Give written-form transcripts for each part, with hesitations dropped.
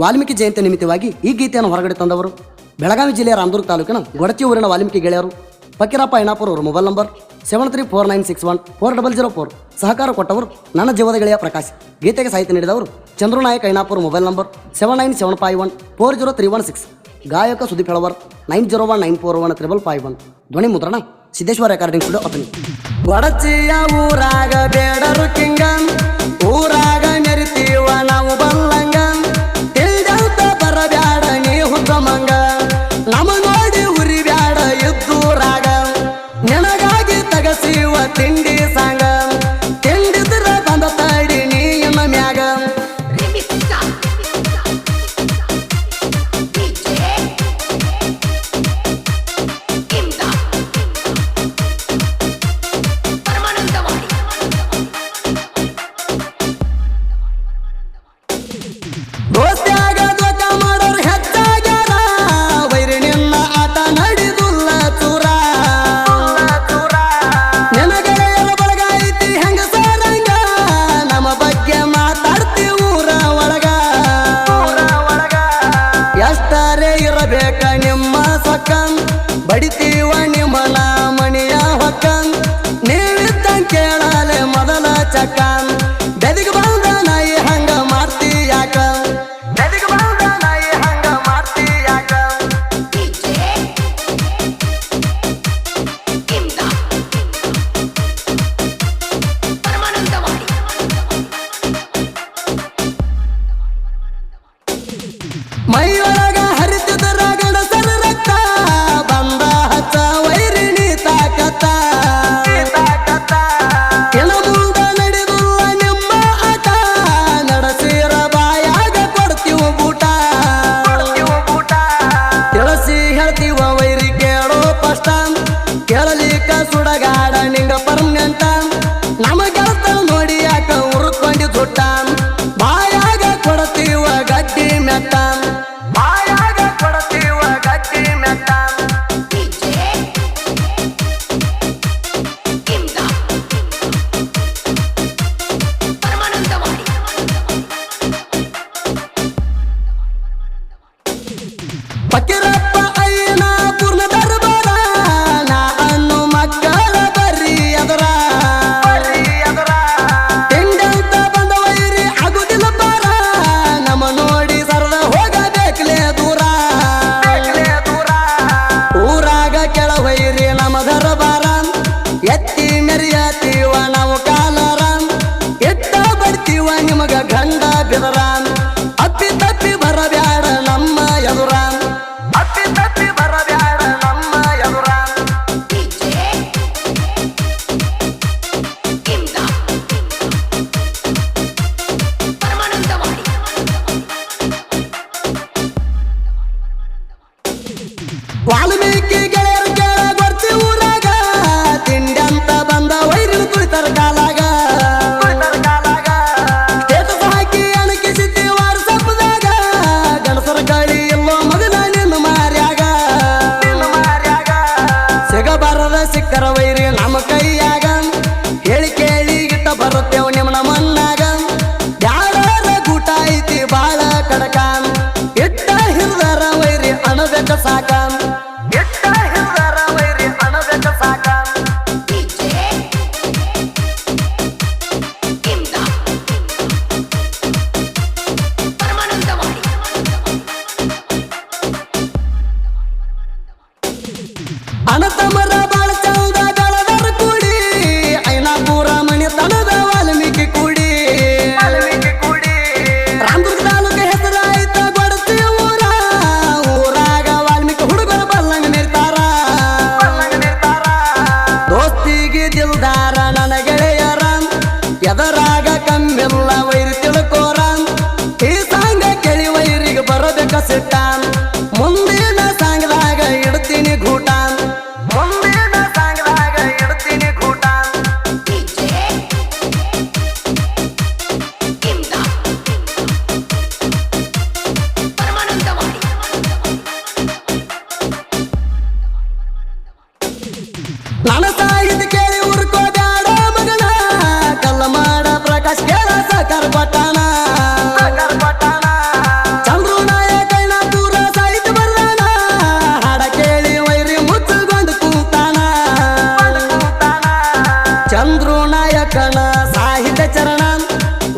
ವಾಲ್ಮೀಕಿ ಜಯಂತಿ ನಿಮಿತ್ತವಾಗಿ ಈ ಗೀತೆಯನ್ನು ಹೊರಗಡೆ ತಂದವರು ಬೆಳಗಾವಿ ಜಿಲ್ಲೆಯ ರಾಮದುರ್ಗ ತಾಲೂಕಿನ ಗೊಡಚಿ ಊರಿನ ವಾಲ್ಮೀಕಿ ಗೆಳೆಯರು ಫಕೀರಪ್ಪ ಐನಾಪುರ ಅವರು. Mobile number 7349614004. ಸಹಕಾರ ಕೊಟ್ಟವರು ನನ್ನ ಜೀವದ ಗೆಳೆಯ ಪ್ರಕಾಶ್. ಗೀತೆಗೆ ಸಾಹಿತ್ಯ ನೀಡಿದವರು ಚಂದ್ರನಾಯಕ್ ಐನಾಪುರ. Mobile number 7975140316. ಗಾಯಕ ಸುದೀಪ್ ಹೆಳವರ್ 9019415551. ಧ್ವನಿ ಮುದ್ರಣ ಸಿದ್ದೇಶ್ವರ ರೆಕಾರ್ಡಿಂಗ್ ಸ್ಟುಡಿಯೋ ಅತನಿ. ಗೊಡಚಿಯ ಊರಾಗ ಬೇಡರು ಕಿಂಗ, ಊರಾಗ ಮೆರಿತೀವ ನಾವು ಬಲ್ಲಂಗ, ತಿಳಿದಂತ ಬರಬ್ಯಾಡ ನೀ ಹುದ್ದಮಂಗ, ನಮ ನೋಡಿ ಉರಿ ಬ್ಯಾಡ ಇದ್ದೂರಾಗ, ನಿನಗಾಗಿ ತಗಸಿವ ತಿಂಡಿ ಸಾಂಗ, ತಿಂಡಿದ್ರ ಬಂದ ತಡಿ ನೀ ಇನ್ನ ಮ್ಯಾಗ.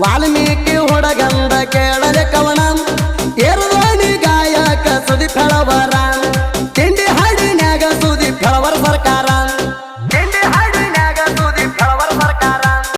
ವಾಲ್ಮೀಕಿ ಹುಡುಗಂದ ಕೇಳ